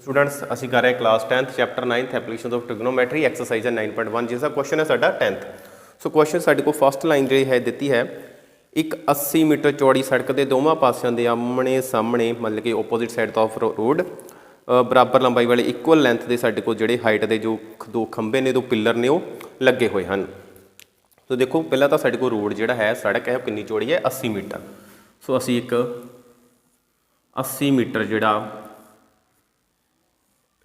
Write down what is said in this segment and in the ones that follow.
Students असी कर रहे हैं class 10th chapter 9th application of trigonometry exercise है 9.1 जिसका क्वेश्चन है साडा 10th। सो क्वेश्चन साडे को फस्ट लाइन जी है दी है एक 80 मीटर चौड़ी सड़क के दोवां पासियों के आमने सामने मतलब कि ओपोजिट साइड ऑफ रोड बराबर लंबाई वाले इक्वल लेंथ के साडे को जिहड़े हाइट के जो दो खंबे ने दो पिलर ने वो लगे हुए हैं। तो देखो पहला तो साडे को रोड जिहड़ा है सड़क है कितनी चौड़ी है 80 मीटर। सो असी एक 80 मीटर जिहड़ा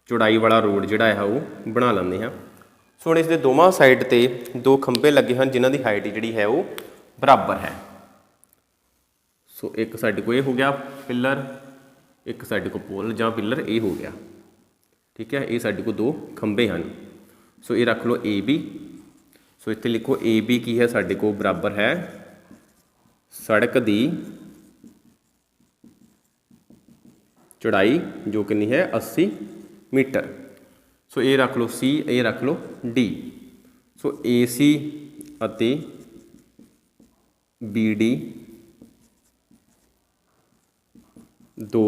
चौड़ाई वाला रोड जिहड़ा है वो बना लेंगे हैं। सो हुण इसके दोवां साइड ते दो खंबे लगे हैं जिन्हां दी हाइट जिहड़ी है वो बराबर है। सो एक साइड को ये हो गया पिलर, एक साइड को पोल जां पिलर ये हो गया, ठीक है। ये साइड को दो खंबे हैं। सो ये रख लो ए बी। सो इत्थे लिखो ए बी की है साडे को बराबर है सड़क दी चौड़ाई जो कितनी है 80 मीटर। सो ये रख लो सी, ये रख लो डी। सो ए सी अते बी डी दो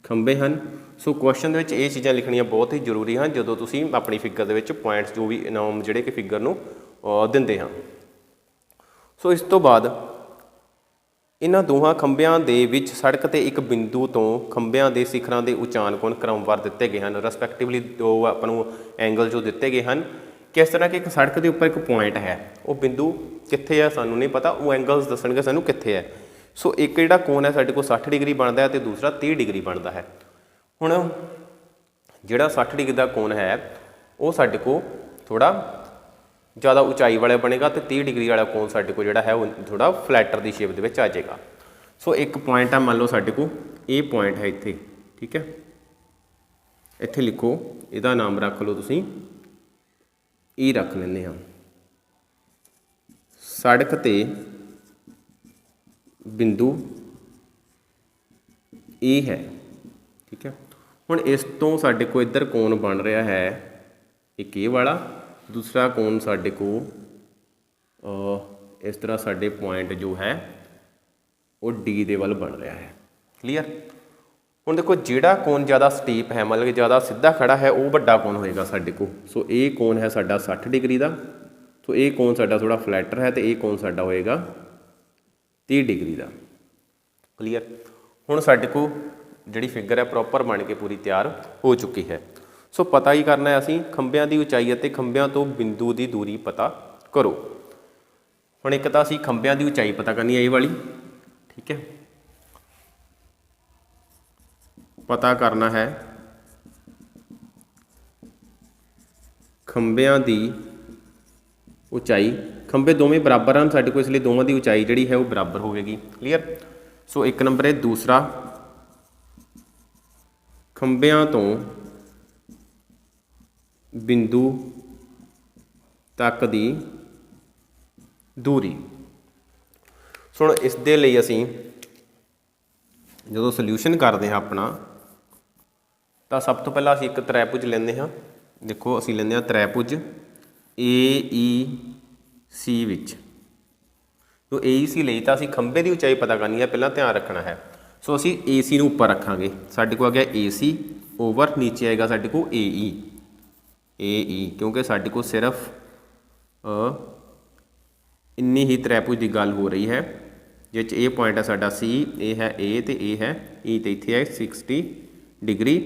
खंबे हैं। सो क्वेश्चन के ये चीज़ां लिखनियां बहुत ही जरूरी हैं जो तुसीं अपनी फिगर के पॉइंट्स जो भी इनाम जिहड़े कि फिगर नूं दिंदे हैं। सो इस तो बाद इन्हां दोहां खंबियां दे विच सड़क ते एक बिंदु तो खंबियां दे सिखरां दे उचान कोण क्रमवार दिते गए हैं। रिस्पैक्टिवली दो आपां एंगल जो दिते गए हैं। किस तरह कि एक सड़क के उपर एक पॉइंट है वो बिंदु कित्थे है सानूं नहीं पता, वो एंगल्स दसणगे सानूं कित्थे है। सो एक जिहड़ा कोण है साडे को 60 डिग्री बनता है तो दूसरा 30 डिग्री बनता है। हुण जिहड़ा 60 डिग्री का कोण है वो साडे को थोड़ा ज़्यादा उचाई वाला बनेगा तो 30 डिग्री वाला कोण साडे को जिहड़ा है वो थोड़ा फ्लैटर की शेप दे विच आ जाएगा। सो एक पॉइंट है मान लो साडे को ये पॉइंट है इत्थे, ठीक है। इत्थे लिखो इहदा नाम रख लो तुसीं ई रख लैंदे हां। सड़क ते बिंदु ए है, ठीक है। हुण इस तो साडे को इधर कोण बन रहा है एक ये वाला, दूसरा कोण साडे को इस तरह साडे पॉइंट जो है वो डी दे वाल बन रहा है। क्लीयर। हुण देखो जिहड़ा कोण ज़्यादा स्टीप है मतलब कि ज़्यादा सीधा खड़ा है वो वड्डा कोण होएगा साडे को। सो ये कोण है साडा 60 डिग्री का। तो ये कोण साडा थोड़ा फ्लैटर है तो ये कोण साडा होएगा 30 डिग्री का। क्लीयर। हुण साडे को जिहड़ी फिगर है प्रॉपर बन के पूरी तैयार हो चुकी है। सो पता ही करना है असीं खंबियां की उचाई और खंबियां तो बिंदु की दूरी पता करो। हुण एक तां असीं खंबियां की उचाई पता करनी है ये वाली, ठीक है। पता करना है खंबियां की उचाई। खंबे दोवें बराबर हैं साडे को इसलिए दोवां की उचाई जिहड़ी है वो बराबर होगी। क्लीयर। सो एक नंबर है। दूसरा खंबियां तो बिंदु तक की दूरी। सो हुण इस दे लई असीं जो सल्यूशन करते हैं अपना तो सब तो पहला असीं एक त्रिभुज लेंदे हाँ। देखो असीं लेंदे हाँ त्रिभुज ए ई सी विच। तो ए ई सी लई तां असीं खंबे की उचाई पता करनी है, पहला ध्यान रखना है। सो असीं ए सी नूं उपर रखांगे, साडे को आ गया ए सी ओवर नीचे आएगा साडे को ए ई, क्योंकि साडे को सिर्फ इन्नी ही त्रिभुज की गल हो रही है जिस ए पॉइंट है साडा सी, ए है ए तो ए है ई, तो इत्थे है 60 डिग्री।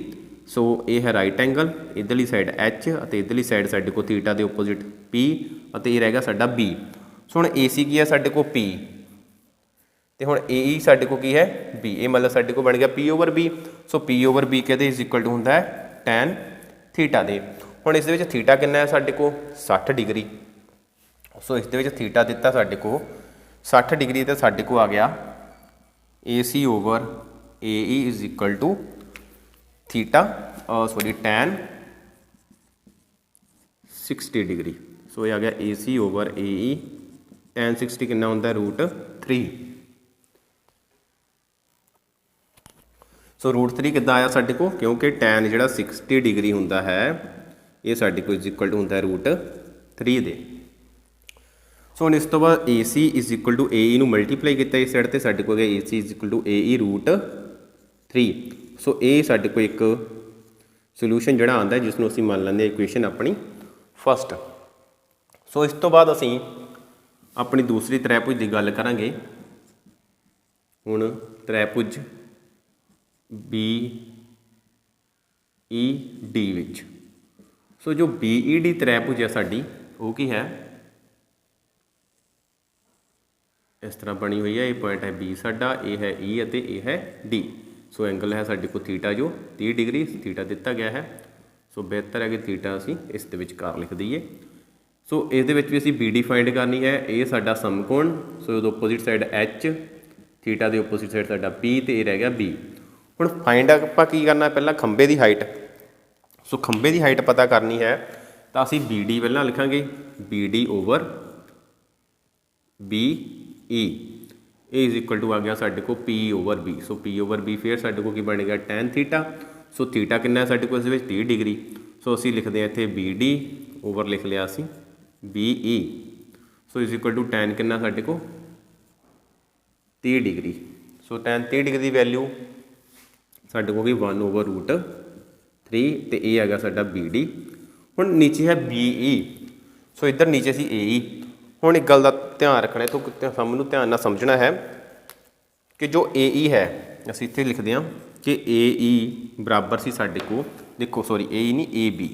सो ये है राइट एंगल, इधरली साइड एच और इधरली साइड साडे को थीटा के ओपोजिट पी और ये रहेगा साडा बी। सो हुण ए सी की है साडे को पी तो हुण ए ई साडे को की है बी। ये मतलब साडे को बन गया पी ओवर बी। सो पी ओवर बी कहते इज इक्वल टू होंदा है टैन थीटा दे। हुण इस दे विच थीटा कितना है साडे को 60 डिग्री। सो इस दे विच थीटा दिता साडे को 60 डिग्री तो साडे को आ गया A C over A E is equal to theta sorry tan 60 degree. So ये आ गया A C over A E tan 60 कितना होंदा √3। सो √3 कितना आया साडे को, क्योंकि टैन जिहड़ा 60 डिग्री होंदा है ये साडे को इज इक्वल टू होंदा है √3 दे। सो हुण इस तो बाद ए सी इज इक्वल टू ए ई नूं मल्टीप्लाई किया इस साइड ते साडे को गया A C is equal to ए ई √3। सो ये साडे कोल एक सोल्यूशन जिहड़ा आंदा है जिसनूं असीं मान लैंदे इक्वेशन अपनी फस्ट। सो इस तो बाद असीं अपनी दूसरी त्रिभुज की गल करांगे। हुण त्रिभुज BED विच सो जो BED त्रिभुज है साडी वो की है, इस तरह बनी हुई है। ये पॉइंट है B साडा, ये है E अते ये है D। सो एंगल है साडे को थीटा जो 30 डिग्री थीटा दिता गया है। सो बेहतर है कि थीटा असीं इस दे विचकार लिख दईए। सो इस दे विच भी असीं BD फाइंड करनी है। ये साडा समकोण, सो इहदे ओपोजिट साइड H, थीटा दे ओपोजिट साइड साडा P ते ये रह गया B। हुण फाइंड आपां की करना, पहला खंबे की हाइट। सो खंबे की हाइट पता करनी है तो असीं BD पहलां लिखांगे, BD over BE is equal to आ गया साडे को P over B। So P over B फिर साडे को की बन गया tan थीटा। सो थीटा कितना है साडे को इस विच 30 डिग्री। सो असीं लिखते हैं इत्थे BD ओवर लिख लिया असीं BE। So is equal to tan कितना साडे को 30 डिग्री। सो tan 30 डिग्री की वैल्यू साडे को 1 ओवर रूट 3 तो ये आ गया साडा BD। हुण नीचे है BE, सो इधर नीचे सी AE। हुण एक गल का ध्यान रखना है, तो सानूं ध्यान नाल समझना है कि जो AE है असीं इत्थे लिखदे हां कि AE बराबर सी साडे को, देखो सॉरी AE नहीं AB,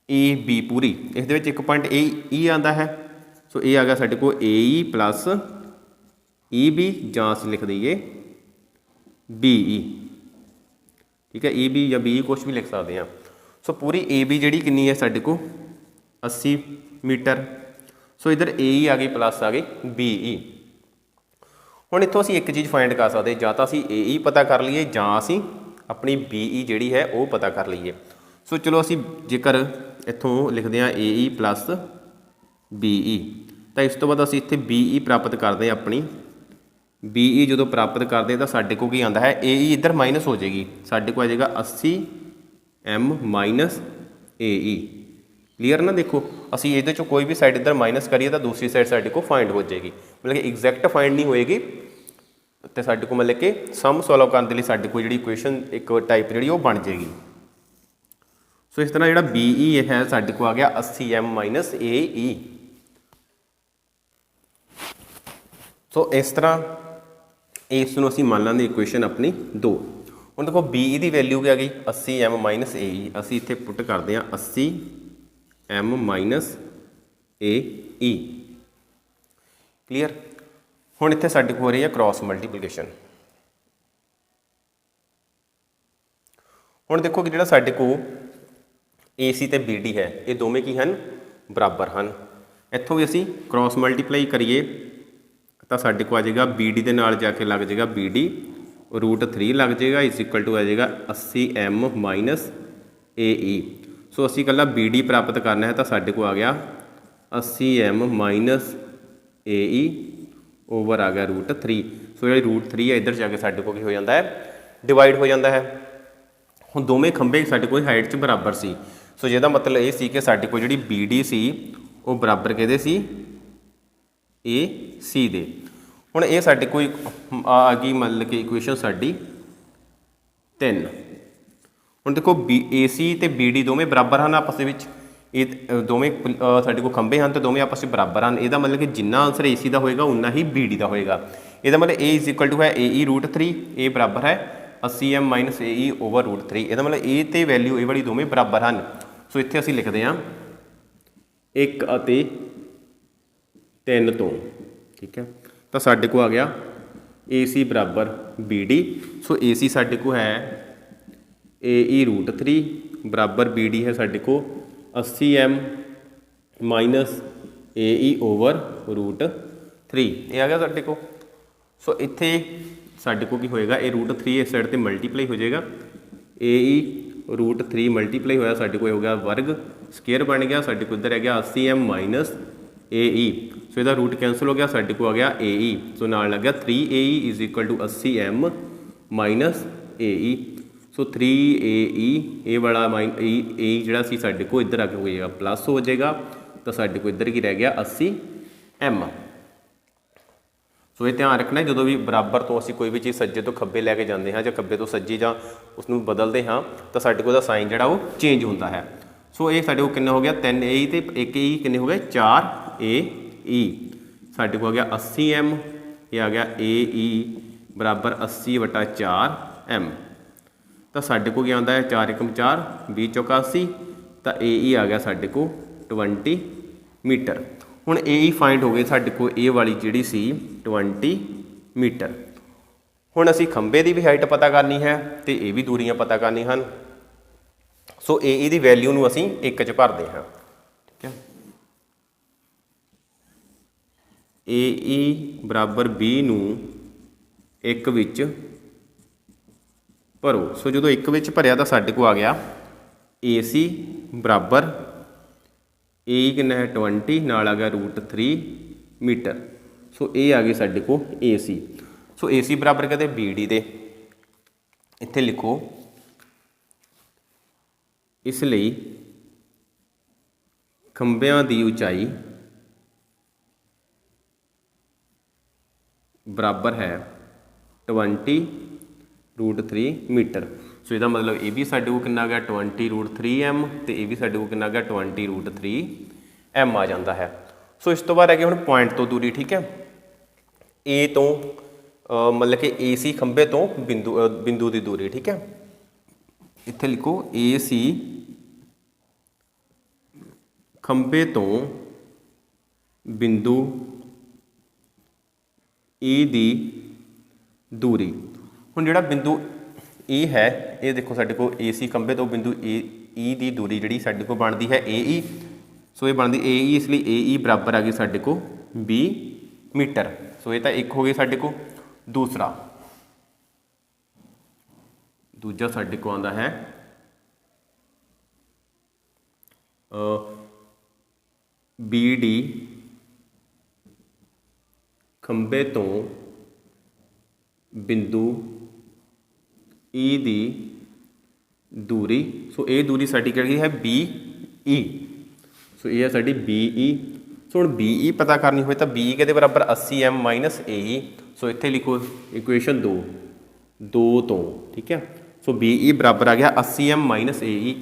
AB पूरी इस दे विच एक पॉइंट E आंदा है। सो ये आ गया साडे को AE प्लस EB जां असीं लिख दईए BE। ठीक है, EB या BE कुछ भी लिख सकते हैं। सो पूरी AB जिहड़ी कितनी है साडे को 80 मीटर। सो इधर AE आ गई प्लस आ गई BE। हुण इत्थों असीं एक चीज़ फाइंड कर सकते, जां तां असीं AE पता कर लीए जां असीं अपनी BE जिहड़ी है वो पता कर लीए। सो चलो असीं जेकर इत्थों लिखते हैं AE प्लस BE, तो इस तो बाद असीं इत्थे BE प्राप्त करते हैं। अपनी BE जो प्राप्त करते हैं तो साडे को की आंदा है, AE इधर माइनस हो जाएगी, साडे को आ जाएगा 80M माइनस AE। क्लीयर ना। देखो असीं इहदे चों कोई भी साइड इधर माइनस करिए तो दूसरी साइड साडे को फाइंड हो जाएगी, मतलब कि एग्जैक्ट फाइंड नहीं होएगी। तो साडे को मतलब कि सम सॉल्व करने के लिए साडे को जिहड़ी इक्वेशन एक टाइप जिहड़ी वो बन जाएगी। सो इस तरह जिहड़ा BE है साडे को आ गया 80M माइनस AE। सो इस तरह इसनूं असीं मान लांगे इक्वेशन अपनी 2। हुण देखो BE की वैल्यू क्या गई 80M माइनस AE। असीं इत्थे पुट करते हैं 80M माइनस AE। क्लीयर। हुण इत्थे साडे को हो रही है क्रॉस मल्टीप्लीकेशन। हुण देखो कि जिहड़ा साडे को AC ते BD है ये दोवें की हन बराबर हैं। इत्थों भी असीं क्रॉस मल्टीप्लाई करिए तो साडे को आ जाएगा BD के नाल जाके लग जाएगा BD रूट 3 लग जाएगा इस इक्वल टू आ जाएगा 80M माइनस AE। सो असीं कल्ला BD प्राप्त करना है तो साडे को आ गया 80M माइनस AE ओवर आ गया रूट 3। सो जो रूट 3 है इधर जाके साडे को की हो जाता है डिवाइड हो जाता है। हुण दोवें खंबे साडे कोल हाइट च बराबर सी। सो जिहदा मतलब ये सी कि साडे कोल जिहड़ी BD सी वो बराबर किहदे सी AC दे। हुण ये साडे कोई आ गई मतलब कि इक्वेशन साडी 3। हुण देखो AC ते BD दोवें बराबर हैं आपस दे विच, ये दोवें साडे को खंबे हैं तो दोवें आपस में बराबर हैं। इहदा मतलब कि जिन्ना आंसर AC का होएगा उन्ना ही BD का होएगा। इहदा मतलब A इज इक्वल टू है AE रूट 3, ए बराबर है 80M minus AE over root 3। इहदा मतलब ए ते वैल्यू ये वाली दोवें बराबर हैं। सो इत्थे असीं लिखते हैं 1 अते 3 तो। ठीक है, तो साडे को आ गया AC बराबर BD। सो AC साडे को है AE रूट 3 बराबर BD है साडे को 80M minus AE over root 3। ये आ गया साडे को। सो इत्थे साडे को की होएगा ये रूट 3 इस साइड ते मल्टीप्लाई हो जाएगा, AE रूट 3 मल्टीप्लाई होया साडे को हो गया वर्ग स्केयर बन गया, साडे को इधर आ गया 80M माइनस AE। सो इसका रूट कैंसल हो गया, साडे को आ गया AE। सो नाल लग गया 3AE is equal to 80M minus AE। So 3AE A वाला AE जिहड़ा सी साडे को इधर आके हो जाएगा प्लस हो जाएगा, तो साडे को इधर की रह गया 80M। ਸੋ ਇਹ ਧਿਆਨ ਰੱਖਣਾ ਜਦੋਂ ਵੀ ਬਰਾਬਰ ਤੋਂ ਅਸੀਂ ਕੋਈ ਵੀ ਚੀਜ਼ ਸੱਜੇ ਤੋਂ ਖੱਬੇ ਲੈ ਕੇ ਜਾਂਦੇ ਹਾਂ ਜਾਂ ਖੱਬੇ ਤੋਂ ਸੱਜੇ ਜਾਂ ਉਸ ਨੂੰ ਬਦਲਦੇ ਹਾਂ ਤਾਂ ਸਾਡੇ ਕੋਲ ਦਾ ਸਾਈਨ ਜਿਹੜਾ ਉਹ ਚੇਂਜ ਹੁੰਦਾ ਹੈ। ਸੋ ਇਹ ਸਾਡੇ ਕੋਲ ਕਿੰਨਾ ਹੋ ਗਿਆ 3AE ਤੇ 1AE ਕਿੰਨੇ ਹੋ ਗਏ 4AE। ਸਾਡੇ ਕੋਲ ਆ ਗਿਆ 80M, ਇਹ ਆ ਗਿਆ AE ਬਰਾਬਰ 80/4M। ਤਾਂ ਸਾਡੇ ਕੋਲ ਕੀ ਆਉਂਦਾ ਹੈ 4 × 4 20 × 80 ਤਾਂ AE ਆ ਗਿਆ ਸਾਡੇ ਕੋਲ 20 ਮੀਟਰ। ਹੁਣ AE ਫਾਈਂਡ ਹੋ ਗਏ ਸਾਡੇ ਕੋਲ ਇਹ ਵਾਲੀ ਜਿਹੜੀ ਸੀ 20 ਮੀਟਰ। ਹੁਣ ਅਸੀਂ ਖੰਭੇ ਦੀ ਵੀ ਹਾਈਟ ਪਤਾ ਕਰਨੀ ਹੈ ਤੇ ਇਹ ਵੀ ਦੂਰੀਆਂ ਪਤਾ ਕਰਨੀਆਂ ਹਨ। ਸੋ AE ਦੀ ਵੈਲਿਊ ਨੂੰ ਅਸੀਂ 1 'ਚ ਭਰਦੇ ਹਾਂ, ਠੀਕ ਹੈ। AE ਬਰਾਬਰ B ਨੂੰ 1 ਵਿੱਚ ਭਰੋ। ਸੋ ਜਦੋਂ 1 ਵਿੱਚ ਭਰਿਆ ਤਾਂ ਸਾਡੇ ਕੋਲ ਆ ਗਿਆ AC ਬਰਾਬਰ AE ਕਿੰਨਾ ਹੈ 20 ਨਾਲ ਆ ਗਿਆ √3 ਮੀਟਰ। ਸੋ ਇਹ ਆ ਗਈ ਸਾਡੇ ਕੋਲ AC। ਸੋ AC ਬਰਾਬਰ ਕਹਿੰਦੇ BD ਦੇ, ਇੱਥੇ ਲਿਖੋ ਇਸ ਲਈ ਖੰਭਿਆਂ ਦੀ ਉਚਾਈ ਬਰਾਬਰ ਹੈ 20√3 ਮੀਟਰ। ਸੋ ਇਹਦਾ ਮਤਲਬ ਇਹ ਵੀ ਸਾਡੇ ਕੋਲ ਕਿੰਨਾ ਗਿਆ 20√3M ਤੇ ਇਹ ਵੀ ਸਾਡੇ ਕੋਲ ਕਿੰਨਾ ਗਿਆ 20√3M ਆ ਜਾਂਦਾ ਹੈ। ਸੋ ਇਸ ਤੋਂ ਬਾਅਦ ਹੈਗੀ ਹੁਣ ਪੁਆਇੰਟ ਤੋਂ ਦੂਰੀ, ਠੀਕ ਹੈ। A ਤੋਂ ਮਤਲਬ ਕਿ AC ਖੰਭੇ ਤੋਂ ਬਿੰਦੂ ਦੀ ਦੂਰੀ, ਠੀਕ ਹੈ। ਇੱਥੇ ਲਿਖੋ AC ਖੰਭੇ ਤੋਂ ਬਿੰਦੂ E ਦੀ ਦੂਰੀ। ਹੁਣ ਜਿਹੜਾ ਬਿੰਦੂ E ਹੈ ਇਹ ਦੇਖੋ ਸਾਡੇ ਕੋਲ AC ਖੰਭੇ ਤੋਂ ਬਿੰਦੂ E ਦੀ ਦੂਰੀ ਜਿਹੜੀ ਸਾਡੇ ਕੋਲ ਬਣਦੀ ਹੈ AE। ਸੋ ਇਹ ਬਣਦੀ AE, ਇਸ ਲਈ AE ਬਰਾਬਰ ਆ ਗਈ ਸਾਡੇ ਕੋਲ 20 ਮੀਟਰ। ਸੋ ਇਹ ਤਾਂ ਇੱਕ ਹੋ ਗਈ ਸਾਡੇ ਕੋਲ। ਦੂਜਾ ਸਾਡੇ ਕੋਲ ਆਉਂਦਾ ਹੈ BD ਖੰਭੇ ਤੋਂ ਬਿੰਦੂ E ਦੀ ਦੂਰੀ। ਸੋ ਇਹ ਦੂਰੀ ਸਾਡੀ ਕਿਹੜੀ ਹੈ BE। ਸੋ ਇਹ ਹੈ ਸਾਡੀ BE। ਸੋ ਹੁਣ BE ਪਤਾ ਕਰਨੀ ਹੋਵੇ ਤਾਂ BE ਕਿਹਦੇ ਬਰਾਬਰ 80M - AE। ਸੋ ਇੱਥੇ ਲਿਖੋ ਇਕੁਏਸ਼ਨ 2 ਤੋਂ, ਠੀਕ ਹੈ। ਸੋ BE ਬਰਾਬਰ ਆ ਗਿਆ 80M - AE।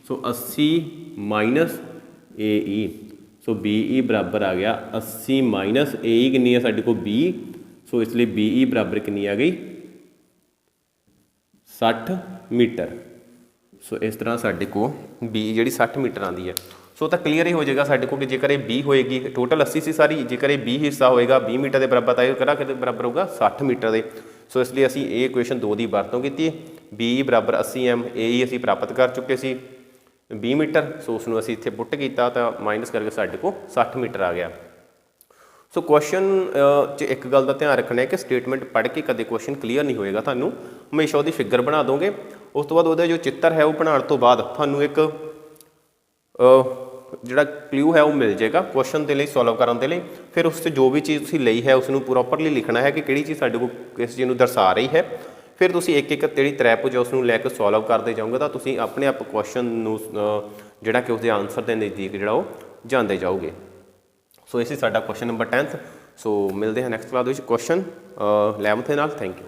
So 80 - AE। So BE ਬਰਾਬਰ ਆ ਗਿਆ 80 - AE ਕਿੰਨੀ ਹੈ ਸਾਡੇ ਕੋਲ 20। ਸੋ ਇਸ ਲਈ BE ਬਰਾਬਰ ਕਿੰਨੀ ਆ ਗਈ 60 ਮੀਟਰ। ਸੋ ਇਸ ਤਰ੍ਹਾਂ ਸਾਡੇ ਕੋਲ BE ਜਿਹੜੀ 60 ਮੀਟਰ ਆਉਂਦੀ ਹੈ। ਸੋ ਤਾਂ ਕਲੀਅਰ ਹੀ ਹੋ ਜਾਏਗਾ ਸਾਡੇ ਕੋਲ ਕਿ ਜੇਕਰ ਇਹ 20 ਹੋਏਗੀ, ਟੋਟਲ 80 ਸੀ ਸਾਰੀ, ਜੇਕਰ ਇਹ 20 ਹਿੱਸਾ ਹੋਏਗਾ 20 ਮੀਟਰ ਦੇ ਬਰਾਬਰ ਤਾਂ ਇਹ ਕਿਹਦੇ ਬਰਾਬਰ ਹੋਊਗਾ 60 ਮੀਟਰ ਦੇ। ਸੋ ਇਸ ਲਈ ਅਸੀਂ ਇਹ ਇਕੁਏਸ਼ਨ 2 ਦੀ ਵਰਤੋਂ ਕੀਤੀ। BE ਬਰਾਬਰ 80M, AE ਅਸੀਂ ਪ੍ਰਾਪਤ ਕਰ ਚੁੱਕੇ ਸੀ 20 ਮੀਟਰ। ਸੋ ਉਸ ਨੂੰ ਅਸੀਂ ਇੱਥੇ ਪੁੱਟ ਕੀਤਾ ਤਾਂ ਮਾਈਨਸ ਕਰਕੇ ਸਾਡੇ ਕੋਲ 60 ਮੀਟਰ ਆ ਗਿਆ। ਸੋ ਕੁਐਸਚਨ 'ਚ ਇੱਕ ਗੱਲ ਦਾ ਧਿਆਨ ਰੱਖਣਾ ਹੈ ਕਿ ਸਟੇਟਮੈਂਟ ਪੜ੍ਹ ਕੇ ਕਦੇ ਕੁਐਸਚਨ ਕਲੀਅਰ ਨਹੀਂ ਹੋਏਗਾ। ਤੁਹਾਨੂੰ ਹਮੇਸ਼ਾ ਉਹਦੀ ਫਿਗਰ ਬਣਾ ਦੋਗੇ, ਉਸ ਤੋਂ ਬਾਅਦ ਉਹਦਾ ਜੋ ਚਿੱਤਰ ਹੈ ਉਹ ਬਣਾਉਣ ਤੋਂ ਬਾਅਦ ਤੁਹਾਨੂੰ ਇੱਕ ਜਿਹੜਾ ਕਲਿਊ ਹੈ ਉਹ ਮਿਲ ਜਾਏਗਾ ਕੁਐਸਚਨ ਦੇ ਲਈ, ਸੋਲਵ ਕਰਨ ਦੇ ਲਈ। ਫਿਰ ਉਸ 'ਚ ਜੋ ਵੀ ਚੀਜ਼ ਤੁਸੀਂ ਲਈ ਹੈ ਉਸ ਨੂੰ ਪ੍ਰੋਪਰਲੀ ਲਿਖਣਾ ਹੈ ਕਿ ਕਿਹੜੀ ਚੀਜ਼ ਸਾਡੇ ਕੋਲ ਕਿਸ ਚੀਜ਼ ਨੂੰ ਦਰਸਾ ਰਹੀ ਹੈ। ਫਿਰ ਤੁਸੀਂ ਇੱਕ ਜਿਹੜੀ ਤਰੈਪ ਜੋ ਉਸ ਨੂੰ ਲੈ ਕੇ ਸੋਲਵ ਕਰਦੇ ਜਾਓਗੇ ਤਾਂ ਤੁਸੀਂ ਆਪਣੇ ਆਪ ਕੁਐਸਚਨ ਨੂੰ ਜਿਹੜਾ ਕਿ ਉਸਦੇ ਆਨਸਰ ਦੇ ਨਜ਼ਦੀਕ ਜਿਹੜਾ ਉਹ ਜਾਂਦੇ ਜਾਓਗੇ। ਸੋ ਇਹ ਸੀ ਸਾਡਾ ਕੁਐਸਚਨ ਨੰਬਰ 10th। ਸੋ ਮਿਲਦੇ ਹਾਂ ਨੈਕਸਟ ਕਲਾਸ ਦੇ ਵਿੱਚ ਕੁਐਸਚਨ 11th ਦੇ ਨਾਲ। Thank you.